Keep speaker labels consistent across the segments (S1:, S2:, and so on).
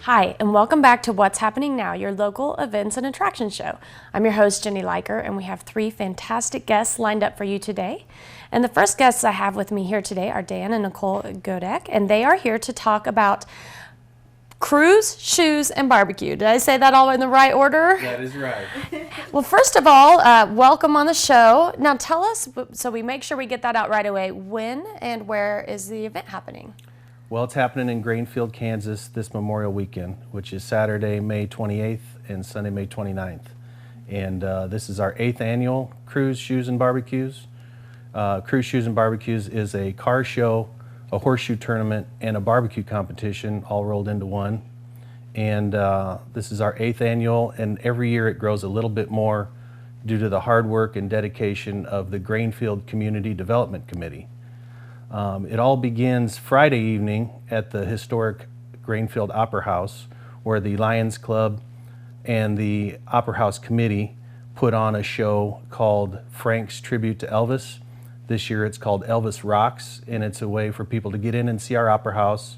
S1: Hi, and welcome back to What's Happening Now, your local events and attraction show. I'm your host, Jenny Leiker, and we have three fantastic guests lined up for you today. And the first guests I have with me here today are Dan and Nicole Godek, and they are here to talk about cruise, shoes, and barbecue. Did I say that all in the right order?
S2: That is right.
S1: Well, first of all, welcome on the show. Now tell us, so we make sure we get that out right away, when and where is the event happening?
S2: Well, it's happening in Grainfield, Kansas this Memorial Weekend, which is Saturday, May 28th and Sunday, May 29th. And this is our 8th annual Cruise, Shoes, and Barbecues. Cruise, Shoes, and Barbecues is a car show, a horseshoe tournament, and a barbecue competition all rolled into one. And this is our 8th annual, and every year it grows a little bit more due to the hard work and dedication of the Grainfield Community Development Committee. It all begins Friday evening at the historic Grainfield Opera House, where the Lions Club and the Opera House Committee put on a show called Frank's Tribute to Elvis. This year it's called Elvis Rocks, and it's a way for people to get in and see our Opera House,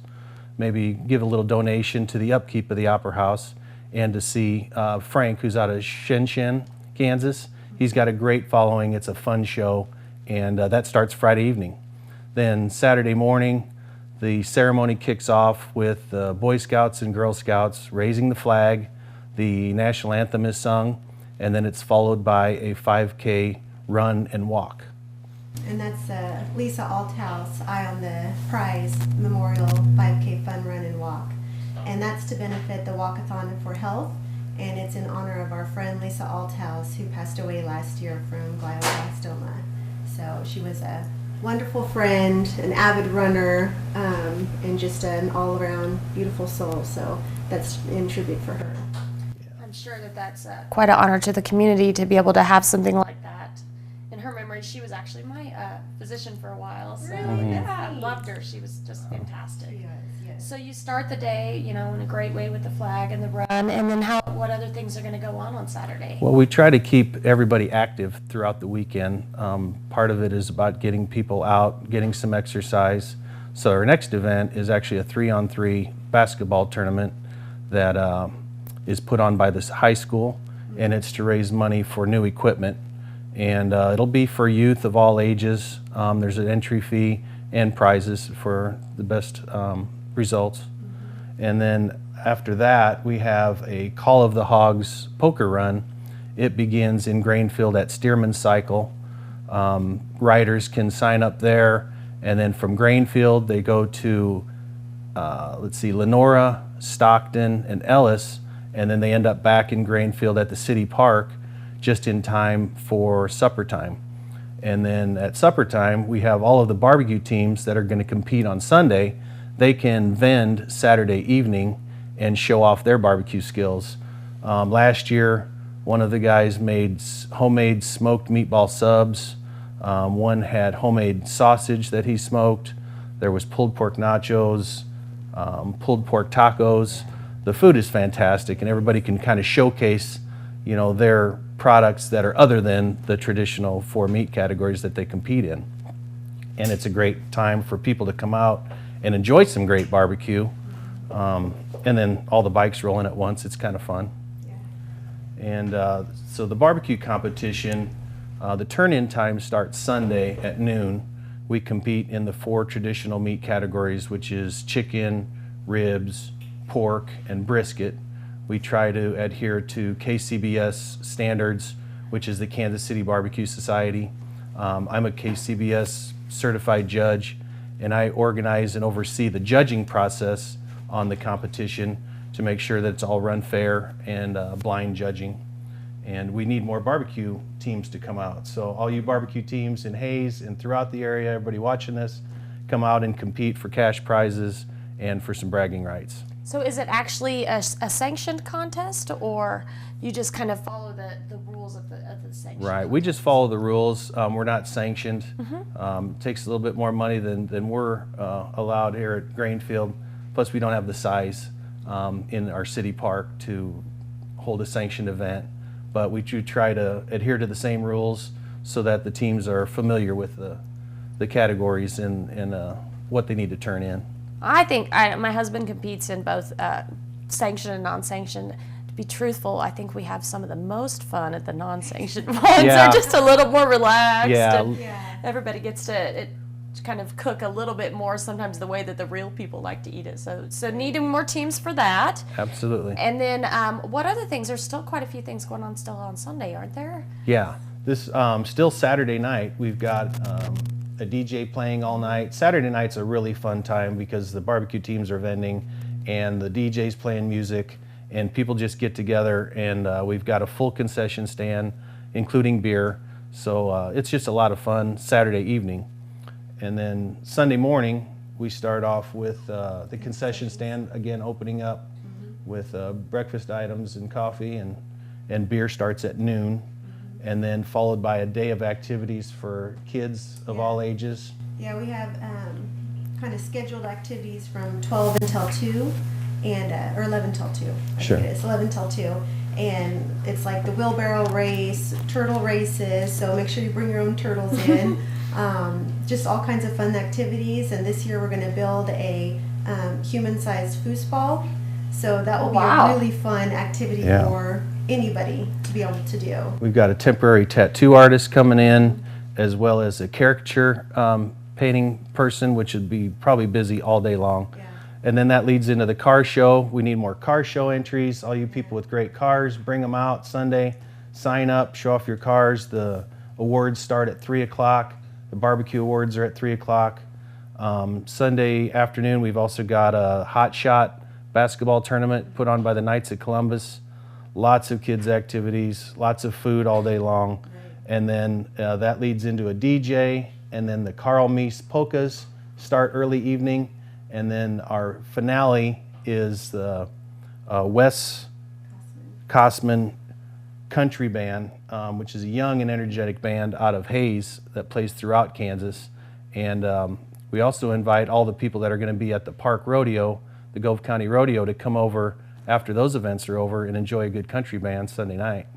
S2: maybe give a little donation to the upkeep of the Opera House, and to see Frank, who's out of Shinshin, Kansas. He's got a great following. It's a fun show, and that starts Friday evening. Then Saturday morning, the ceremony kicks off with Boy Scouts and Girl Scouts raising the flag. The national anthem is sung, and then it's followed by a 5K run and walk.
S3: And that's Lisa Althouse, Eye on the Prize Memorial 5K Fun Run and Walk. And that's to benefit the Walkathon for Health, and it's in honor of our friend Lisa Althouse, who passed away last year from glioblastoma. So she was a wonderful friend, an avid runner, and just an all-around beautiful soul. So that's in tribute for her.
S1: I'm sure that that's quite an honor to the community to be able to have something like that in her memory. She was actually my physician for a while, so
S3: Really?
S1: yeah, I loved her. She was just fantastic.
S3: Yes.
S1: So you start the day, in a great way with the flag and the run, and then what other things are going to go on Saturday?
S2: Well, we try to keep everybody active throughout the weekend. Part of it is about getting people out, getting some exercise. So our next event is actually a 3-on-3 basketball tournament that is put on by this high school, and it's to raise money for new equipment. And it'll be for youth of all ages. There's an entry fee and prizes for the best results. And then after that, we have a Call of the Hogs poker run. It begins in Grainfield at Stearman Cycle. Riders can sign up there, and then from Grainfield they go to Lenora, Stockton, and Ellis, and then they end up back in Grainfield at the city park just in time for supper time. And then at supper time, we have all of the barbecue teams that are going to compete on Sunday. They can vend Saturday evening and show off their barbecue skills. Last year, one of the guys made homemade smoked meatball subs. One had homemade sausage that he smoked. There was pulled pork nachos, pulled pork tacos. The food is fantastic, and everybody can kind of showcase, their products that are other than the traditional 4 meat categories that they compete in. And it's a great time for people to come out and enjoy some great barbecue. And then all the bikes rolling at once. It's kind of fun. Yeah. And so the barbecue competition, the turn-in time starts Sunday at noon. We compete in the 4 traditional meat categories, which is chicken, ribs, pork, and brisket. We try to adhere to KCBS standards, which is the Kansas City Barbecue Society. I'm a KCBS certified judge, and I organize and oversee the judging process on the competition to make sure that it's all run fair and blind judging. And we need more barbecue teams to come out. So all you barbecue teams in Hayes and throughout the area, everybody watching this, come out and compete for cash prizes and for some bragging rights.
S1: So is it actually a sanctioned contest, or you just kind of follow the rules of the sanction?
S2: Right, we just follow the rules. We're not sanctioned. It takes a little bit more money than we're allowed here at Grainfield. Plus we don't have the size in our city park to hold a sanctioned event. But we do try to adhere to the same rules so that the teams are familiar with the categories and what they need to turn in.
S1: I think my husband competes in both sanctioned and non-sanctioned. To be truthful, I think we have some of the most fun at the non-sanctioned ones.
S2: Yeah.
S1: They're just a little more relaxed.
S2: Yeah.
S1: And everybody gets to kind of cook a little bit more sometimes the way that the real people like to eat it. So needing more teams for that.
S2: Absolutely.
S1: And then what other things? There's still quite a few things going on still on Sunday, aren't there?
S2: Yeah. This still Saturday night. We've got a DJ playing all night. Saturday night's a really fun time because the barbecue teams are vending and the DJ's playing music and people just get together, and we've got a full concession stand, including beer. So it's just a lot of fun Saturday evening. And then Sunday morning, we start off with the concession stand, again opening up with breakfast items and coffee, and beer starts at noon, and then followed by a day of activities for kids of all ages.
S3: Yeah, we have kind of scheduled activities from 12 until 2, or 11 till 2. I
S2: Sure.
S3: think it is 11 till 2. And it's like the wheelbarrow race, turtle races, so make sure you bring your own turtles in. Just all kinds of fun activities, and this year we're going to build a human-sized foosball, so that will be a really fun activity for anybody to be able to do.
S2: We've got a temporary tattoo artist coming in, as well as a caricature painting person, which would be probably busy all day long.
S3: Yeah.
S2: And then that leads into the car show. We need more car show entries. All you people with great cars, bring them out Sunday, sign up, show off your cars. The awards start at 3 o'clock. The barbecue awards are at 3 o'clock. Sunday afternoon, we've also got a hot shot basketball tournament put on by the Knights of Columbus. Lots of kids' activities, lots of food all day long. And then that leads into a DJ, and then the Carl Meese polkas start early evening. And then our finale is the Wes Kosman Country Band, which is a young and energetic band out of Hayes that plays throughout Kansas. And we also invite all the people that are going to be at the Park Rodeo, the Gove County Rodeo, to come over after those events are over and enjoy a good country band Sunday night.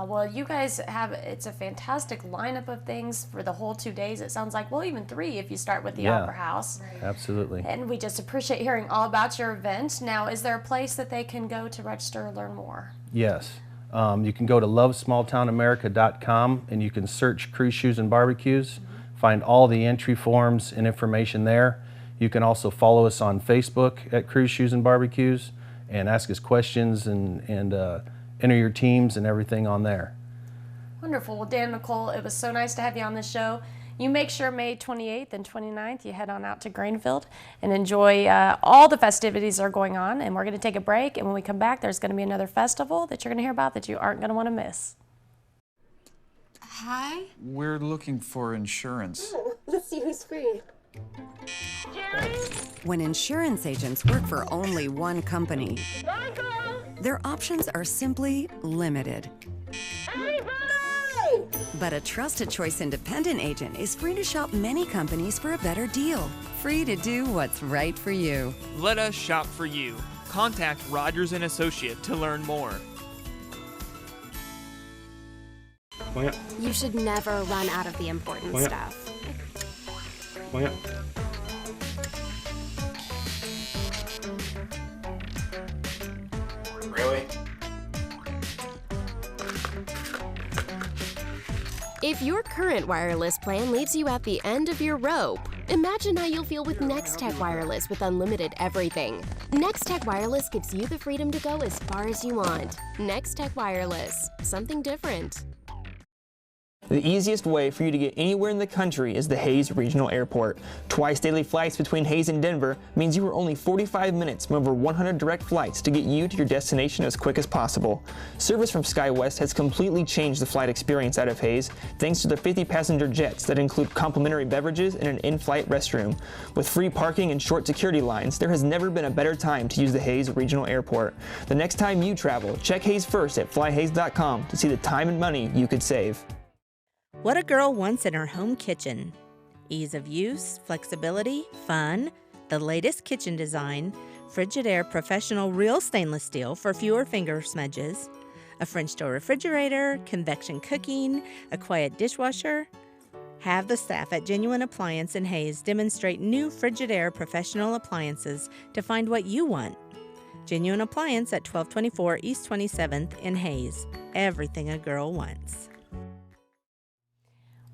S1: Well, you guys it's a fantastic lineup of things for the whole 2 days. It sounds like, well, even 3 if you start with the Opera House.
S3: Right.
S2: Absolutely.
S1: And we just appreciate hearing all about your event. Now, is there a place that they can go to register or learn more?
S2: Yes. You can go to lovesmalltownamerica.com and you can search Cruise Shoes and Barbecues, find all the entry forms and information there. You can also follow us on Facebook at Cruise Shoes and Barbecues and ask us questions and enter your teams and everything on there.
S1: Wonderful. Well, Dan and Nicole, it was so nice to have you on the show. You make sure May 28th and 29th you head on out to Grainfield and enjoy all the festivities that are going on. And we're going to take a break, and when we come back, there's going to be another festival that you're going to hear about that you aren't going to want to miss.
S4: Hi.
S5: We're looking for insurance.
S4: Let's see who's free.
S6: When insurance agents work for only one company, their options are simply limited. But a Trusted Choice independent agent is free to shop many companies for a better deal. Free to do what's right for you.
S7: Let us shop for you. Contact Rogers & Associate to learn more.
S8: You should never run out of the important stuff.
S5: Really?
S8: If your current wireless plan leaves you at the end of your rope, imagine how you'll feel with Nex-Tech Wireless with unlimited everything. Nex-Tech Wireless gives you the freedom to go as far as you want. Nex-Tech Wireless, something different.
S9: The easiest way for you to get anywhere in the country is the Hayes Regional Airport. Twice daily flights between Hayes and Denver means you are only 45 minutes from over 100 direct flights to get you to your destination as quick as possible. Service from SkyWest has completely changed the flight experience out of Hayes thanks to the 50-passenger jets that include complimentary beverages and an in-flight restroom. With free parking and short security lines, there has never been a better time to use the Hayes Regional Airport. The next time you travel, check Hayes first at flyhays.com to see the time and money you could save.
S10: What a girl wants in her home kitchen. Ease of use, flexibility, fun, the latest kitchen design, Frigidaire Professional Real Stainless Steel for fewer finger smudges, a French door refrigerator, convection cooking, a quiet dishwasher. Have the staff at Genuine Appliance in Hayes demonstrate new Frigidaire Professional appliances to find what you want. Genuine Appliance at 1224 East 27th in Hayes. Everything a girl wants.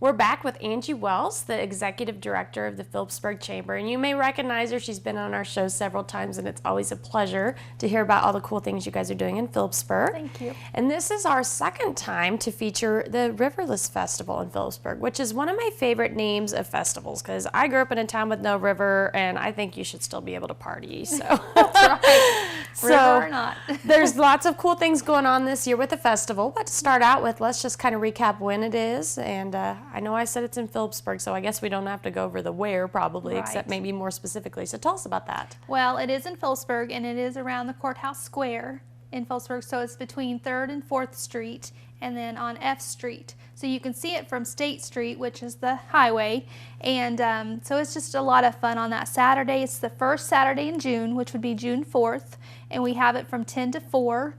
S1: We're back with Angie Wells, the Executive Director of the Phillipsburg Chamber, and you may recognize her. She's been on our show several times, and it's always a pleasure to hear about all the cool things you guys are doing in Phillipsburg.
S4: Thank you.
S1: And this is our second time to feature the Riverless Festival in Phillipsburg, which is one of my favorite names of festivals, because I grew up in a town with no river, and I think you should still be able to party. So
S4: That's right. River or not.
S1: There's lots of cool things going on this year with the festival, but to start out with, let's just kind of recap when it is. And I know I said it's in Phillipsburg, so I guess we don't have to go over the where probably,
S4: Right.
S1: except maybe more specifically. So tell us about that.
S4: Well, it is in Phillipsburg, and it is around the Courthouse Square in Phillipsburg, so it's between 3rd and 4th Street, and then on F Street. So you can see it from State Street, which is the highway, and so it's just a lot of fun on that Saturday. It's the first Saturday in June, which would be June 4th, and we have it from 10 to 4.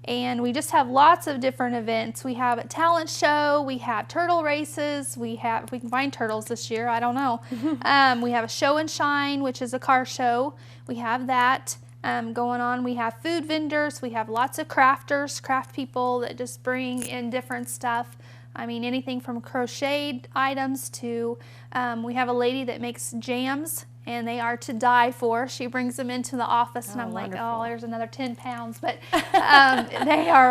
S4: And we just have lots of different events. We have a talent show, we have turtle races, we have, if we can find turtles this year, I don't know. We have a show and shine, which is a car show. We have that going on. We have food vendors, we have lots of crafters, craft people that just bring in different stuff. I mean, anything from crocheted items to, we have a lady that makes jams, and they are to die for. She brings them into the office, and I'm
S1: wonderful.
S4: like, oh, there's another 10 pounds, but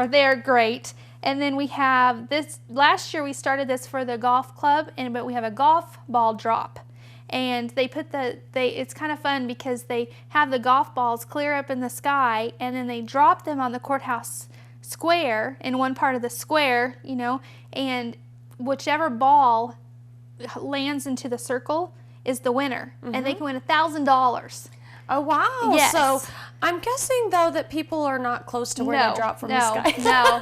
S4: they're great. And then we have this, last year we started this for the golf club, but we have a golf ball drop. And they put it's kind of fun because they have the golf balls clear up in the sky, and then they drop them on the courthouse square, in one part of the square, you know, and whichever ball lands into the circle is the winner, and they can win $1,000.
S1: Oh, wow.
S4: Yes.
S1: So I'm guessing, though, that people are not close to where they drop from the sky.
S4: No,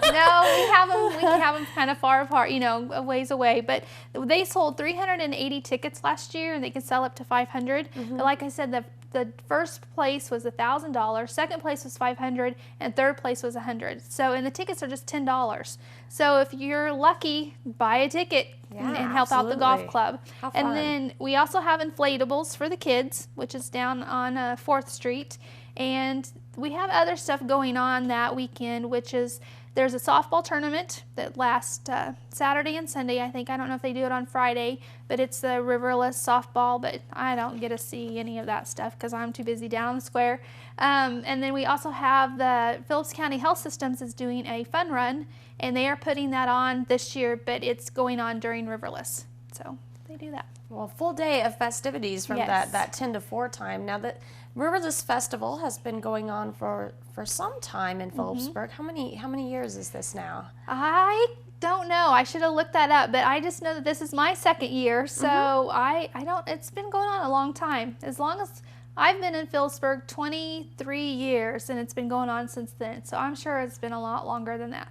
S4: we have them kind of far apart, you know, a ways away. But they sold 380 tickets last year, and they can sell up to 500. But like I said, the first place was $1,000, second place was $500, and third place was $100. So, and the tickets are just $10. So if you're lucky, buy a ticket and help out the golf club.
S1: How fun.
S4: And then we also have inflatables for the kids, which is down on 4th Street. And we have other stuff going on that weekend, which is there's a softball tournament that lasts Saturday and Sunday, I think. I don't know if they do it on Friday, but it's the Riverless softball, but I don't get to see any of that stuff because I'm too busy down on the square. And then we also have the Phillips County Health Systems is doing a fun run, and they are putting that on this year, but it's going on during Riverless. So they do that.
S1: Well, full day of festivities from that 10 to 4 time. Now, the Riverless Festival has been going on for some time in Phillipsburg. How many years is this now?
S4: I don't know. I should have looked that up, but I just know that this is my second year, so I don't. It's been going on a long time. As long as I've been in Phillipsburg, 23 years, and it's been going on since then. So I'm sure it's been a lot longer than that.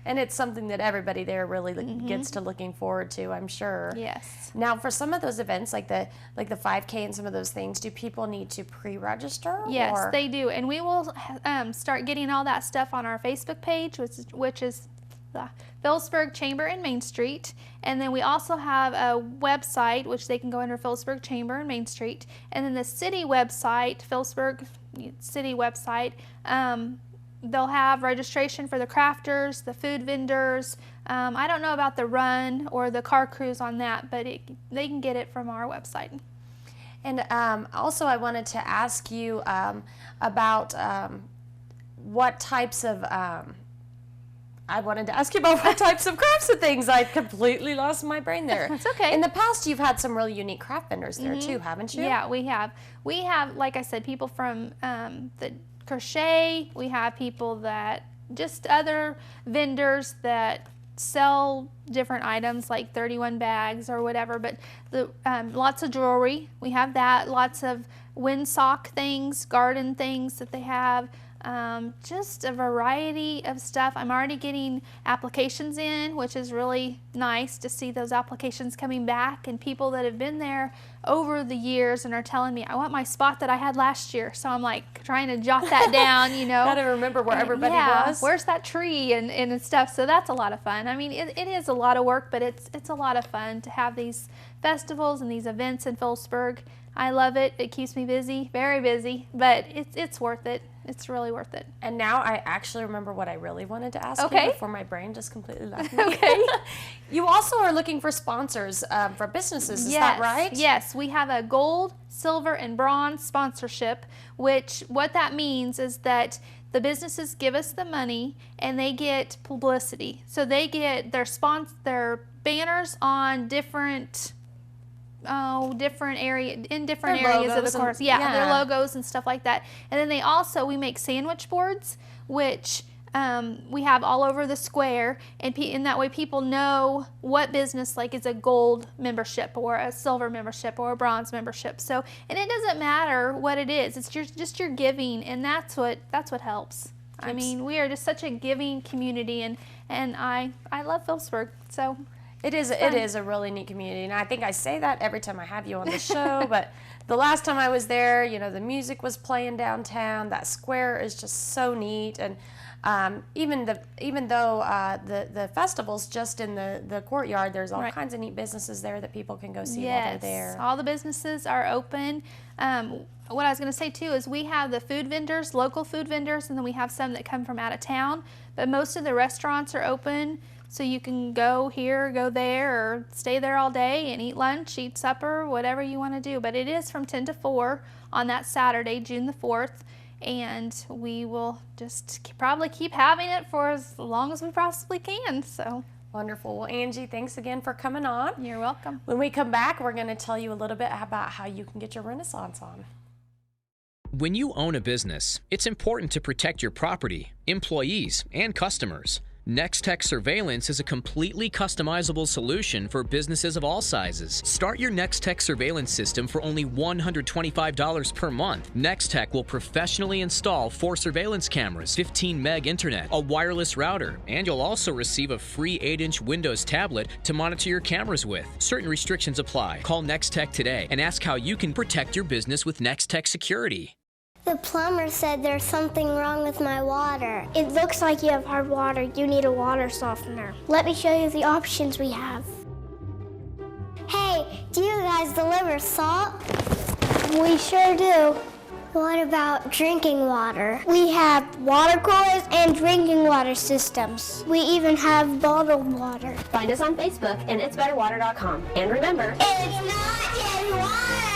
S1: And it's something that everybody there really gets to looking forward to, I'm sure.
S4: Yes.
S1: Now, for some of those events, like the 5K and some of those things, do people need to pre-register?
S4: Yes,
S1: or?
S4: they do, and we will start getting all that stuff on our Facebook page, which is the Phillipsburg Chamber and Main Street. And then we also have a website, which they can go under Phillipsburg Chamber and Main Street. And then the city website, Phillipsburg City website, they'll have registration for the crafters, the food vendors. I don't know about the run or the car cruise on that, but they can get it from our website.
S1: And also I wanted to ask you about what types of crafts and things. I completely lost my brain there.
S4: That's okay.
S1: In the past, you've had some really unique craft vendors there too, haven't you?
S4: Yeah, we have. We have, like I said, people from the crochet. We have people that just other vendors that sell different items like 31 bags or whatever, but lots of jewelry. We have that. Lots of windsock things, garden things that they have. Just a variety of stuff. I'm already getting applications in, which is really nice to see those applications coming back, and people that have been there over the years and are telling me, I want my spot that I had last year. So I'm like trying to jot that down, you know.
S1: Gotta remember where everybody was.
S4: Where's that tree and stuff. So that's a lot of fun. I mean, it is a lot of work, but it's a lot of fun to have these festivals and these events in Phillipsburg. I love it. It keeps me busy, very busy, but it's worth it. It's really worth it.
S1: And now I actually remember what I really wanted to ask
S4: Okay.
S1: you before my brain just completely left me.
S4: Okay.
S1: You also are looking for sponsors for businesses, is that right?
S4: Yes, we have a gold, silver, and bronze sponsorship, which what that means is that the businesses give us the money and they get publicity. So they get their banners on different areas of the course. Their logos and stuff like that. And then we make sandwich boards, which we have all over the square, and that way people know what business is a gold membership or a silver membership or a bronze membership. So, and it doesn't matter what it is. It's just your giving, and that's what helps. I mean, we are just such a giving community, and I love Phillipsburg. So.
S1: It is a really neat community, and I think I say that every time I have you on the show, but the last time I was there, the music was playing downtown. That square is just so neat, and even though the festival's just in the courtyard, there's all kinds of neat businesses there that people can go see while they're there.
S4: All the businesses are open. What I was going to say too is we have the food vendors, local food vendors, and then we have some that come from out of town, but most of the restaurants are open. So you can go here, go there, or stay there all day and eat lunch, eat supper, whatever you want to do. But it is from 10 to 4 on that Saturday, June the 4th. And we will just probably keep having it for as long as we possibly can. So
S1: wonderful. Well, Angie, thanks again for coming on.
S4: You're welcome.
S1: When we come back, we're going to tell you a little bit about how you can get your Renaissance on.
S11: When you own a business, it's important to protect your property, employees, and customers. Nex-Tech Surveillance is a completely customizable solution for businesses of all sizes. Start your Nex-Tech surveillance system for only $125 per month. Nex-Tech will professionally install 4 surveillance cameras, 15 meg internet, a wireless router, and you'll also receive a free 8-inch Windows tablet to monitor your cameras with. Certain restrictions apply. Call Nex-Tech today and ask how you can protect your business with Nex-Tech Security.
S12: The plumber said there's something wrong with my water. It looks like you have hard water. You need a water softener. Let me show you the options we have. Hey, do you guys deliver salt? We sure do. What about drinking water? We have water coolers and drinking water systems. We even have bottled water.
S8: Find us on Facebook and itsbetterwater.com. And remember,
S12: it's not just water.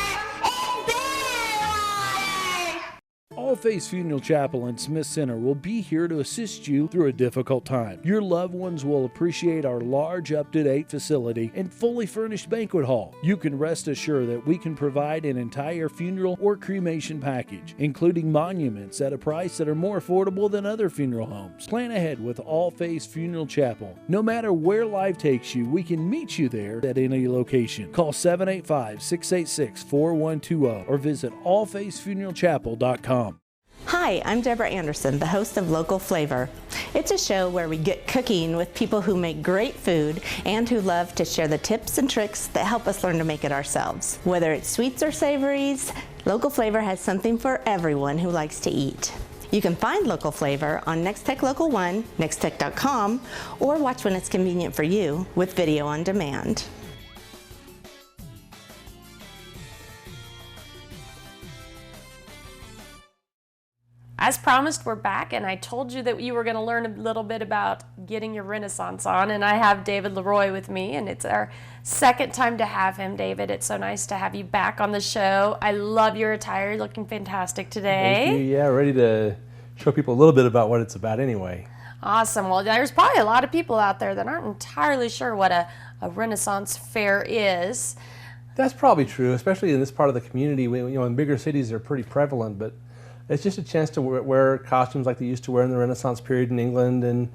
S13: All Faith Funeral Chapel and Smith Center will be here to assist you through a difficult time. Your loved ones will appreciate our large, up-to-date facility and fully furnished banquet hall. You can rest assured that we can provide an entire funeral or cremation package, including monuments at a price that are more affordable than other funeral homes. Plan ahead with All Faith Funeral Chapel. No matter where life takes you, we can meet you there at any location. Call 785-686-4120 or visit allfaithfuneralchapel.com.
S10: Hi, I'm Deborah Anderson, the host of Local Flavor. It's a show where we get cooking with people who make great food and who love to share the tips and tricks that help us learn to make it ourselves. Whether it's sweets or savories, Local Flavor has something for everyone who likes to eat. You can find Local Flavor on Nex-Tech Local 1, nextech.com, or watch when it's convenient for you with video on demand.
S1: As promised, we're back, and I told you that you were going to learn a little bit about getting your Renaissance on, and I have David LeRoy with me, and it's our second time to have him. David, it's so nice to have you back on the show. I love your attire. You're looking fantastic today.
S14: Thank you. Yeah, ready to show people a little bit about what it's about anyway.
S1: Awesome. Well, there's probably a lot of people out there that aren't entirely sure what a Renaissance Fair is.
S14: That's probably true, especially in this part of the community. In bigger cities, they're pretty prevalent, but it's just a chance to wear costumes like they used to wear in the Renaissance period in England, and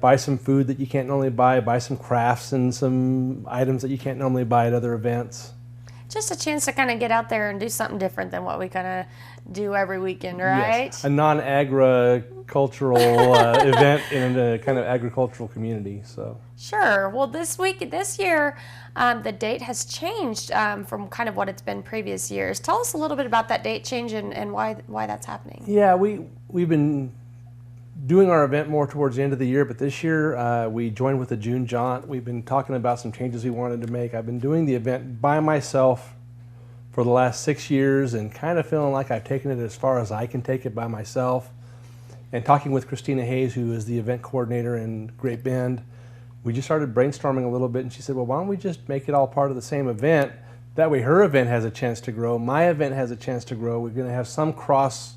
S14: buy some food that you can't normally buy some crafts and some items that you can't normally buy at other events.
S1: Just a chance to kind of get out there and do something different than what we kind of do every weekend, right?
S14: Yes, a non-agricultural event in a kind of agricultural community. So. Sure.
S1: Well, this year, the date has changed from kind of what it's been previous years. Tell us a little bit about that date change and why that's happening.
S14: Yeah, we've been doing our event more towards the end of the year, but this year we joined with the June Jaunt. We've been talking about some changes we wanted to make. I've been doing the event by myself for the last 6 years and kind of feeling like I've taken it as far as I can take it by myself. And talking with Christina Hayes, who is the event coordinator in Great Bend, we just started brainstorming a little bit, and she said, well, why don't we just make it all part of the same event? That way her event has a chance to grow, my event has a chance to grow. We're going to have some cross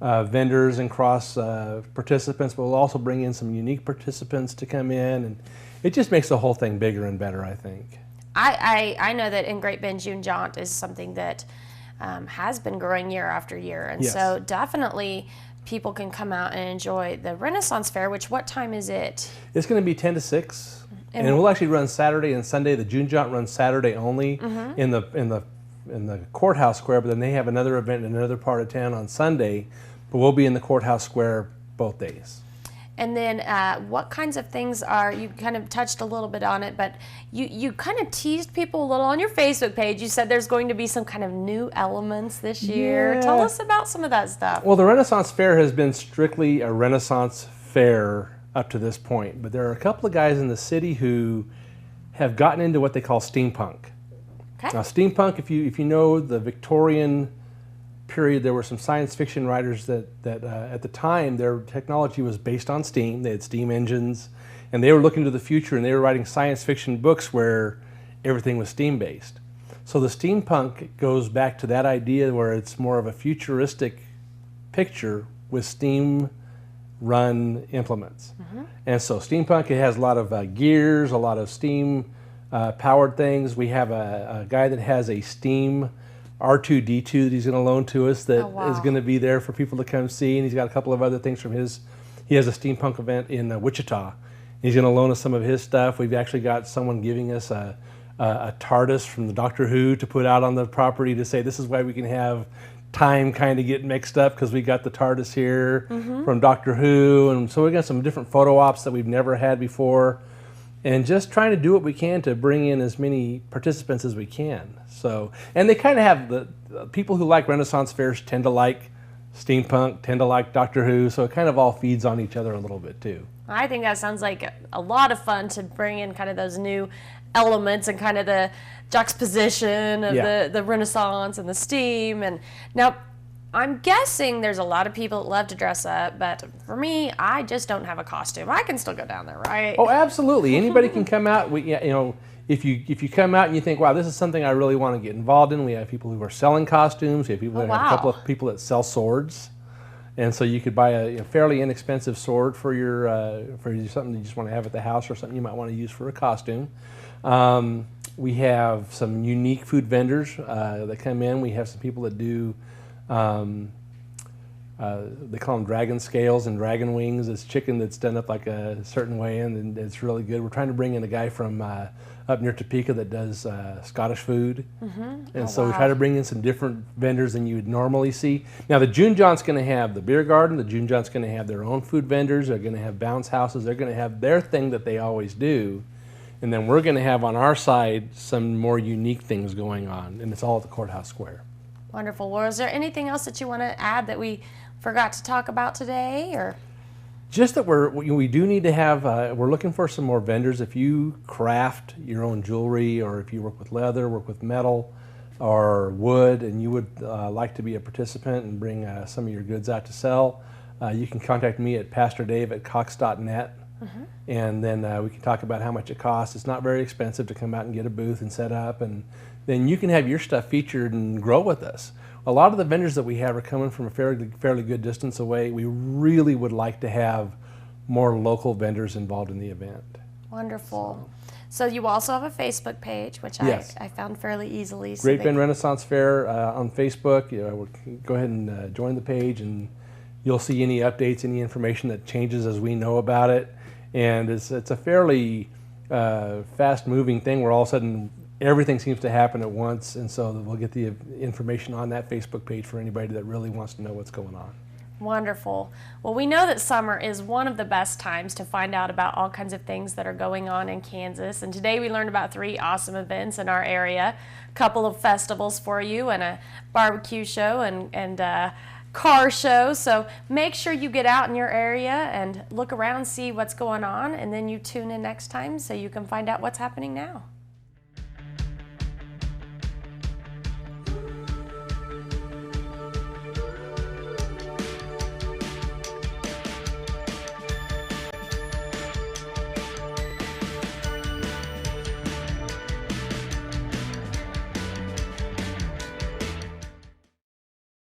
S14: vendors and cross participants, but we'll also bring in some unique participants to come in, and it just makes the whole thing bigger and better, I think.
S1: I know that in Great Bend, June Jaunt is something that has been growing year after year, and
S14: Yes.
S1: so definitely people can come out and enjoy the Renaissance Fair, which what time is it?
S14: It's going to be 10 to 6,
S1: And
S14: and we'll actually run Saturday and Sunday. The June Jaunt runs Saturday only
S1: Mhm.
S14: in the courthouse square, but then they have another event in another part of town on Sunday, but we'll be in the courthouse square both days.
S1: And then what kinds of things are, you kind of touched a little bit on it, but you kind of teased people a little on your Facebook page. You said there's going to be some kind of new elements this year.
S14: Yeah.
S1: Tell us about some of that stuff.
S14: Well, the Renaissance Fair has been strictly a Renaissance Fair up to this point, but there are a couple of guys in the city who have gotten into what they call steampunk.
S1: Okay.
S14: Now, steampunk, if you know the Victorian period, there were some science fiction writers that at the time their technology was based on steam. They had steam engines, and they were looking to the future, and they were writing science fiction books where everything was steam based. So the steampunk goes back to that idea where it's more of a futuristic picture with steam run implements. And so steampunk, it has a lot of gears, a lot of steam powered things. We have a guy that has a steam R2-D2 that he's going to loan to us that is going to be there for people to come see, and he's got a couple of other things from he has a steampunk event in Wichita. He's going to loan us some of his stuff. We've actually got someone giving us a TARDIS from the Doctor Who to put out on the property to say this is why we can have time kind of get mixed up, because we got the TARDIS here from Doctor Who, and so we got some different photo ops that we've never had before, and just trying to do what we can to bring in as many participants as we can. So, and they kind of have the people who like Renaissance fairs tend to like steampunk, tend to like Doctor Who, so it kind of all feeds on each other a little bit too.
S1: I think that sounds like a lot of fun to bring in kind of those new elements and kind of the juxtaposition of the Renaissance and the steam. And now I'm guessing there's a lot of people that love to dress up, but for me, I just don't have a costume. I can still go down there, right?
S14: Oh, absolutely. Anybody can come out. If you come out and you think, wow, this is something I really want to get involved in, we have people who are selling costumes. We have people, have a couple of people that sell swords, and so you could buy a fairly inexpensive sword for something you just want to have at the house, or something you might want to use for a costume. We have some unique food vendors that come in. We have some people that do. They call them dragon scales and dragon wings. It's chicken that's done up like a certain way, and it's really good. We're trying to bring in a guy from up near Topeka that does Scottish food. And so we try to bring in some different vendors than you would normally see. Now the June Jaunt's going to have the beer garden. The June Jaunt's going to have their own food vendors. They're going to have bounce houses. They're going to have their thing that they always do. And then we're going to have on our side some more unique things going on, and it's all at the courthouse square.
S1: Wonderful. Well, is there anything else that you want to add that we forgot to talk about today, or?
S14: Just that we do need to have, we're looking for some more vendors. If you craft your own jewelry, or if you work with leather, work with metal or wood, and you would like to be a participant and bring some of your goods out to sell, you can contact me at pastordave@cox.net. And then we can talk about how much it costs. It's not very expensive to come out and get a booth and set up, and then you can have your stuff featured and grow with us. A lot of the vendors that we have are coming from a fairly good distance away. We really would like to have more local vendors involved in the event.
S1: Wonderful. So you also have a Facebook page, which
S14: Yes.
S1: I found fairly easily. So
S14: Great Bend Renaissance Fair on Facebook. Go ahead and join the page, and you'll see any updates, any information that changes as we know about it. And it's a fairly fast-moving thing where all of a sudden everything seems to happen at once, and so we'll get the information on that Facebook page for anybody that really wants to know what's going on.
S1: Wonderful. Well, we know that summer is one of the best times to find out about all kinds of things that are going on in Kansas. And today we learned about 3 awesome events in our area, a couple of festivals for you, and a barbecue show and car show. So make sure you get out in your area and look around, see what's going on, and then you tune in next time so you can find out what's happening now.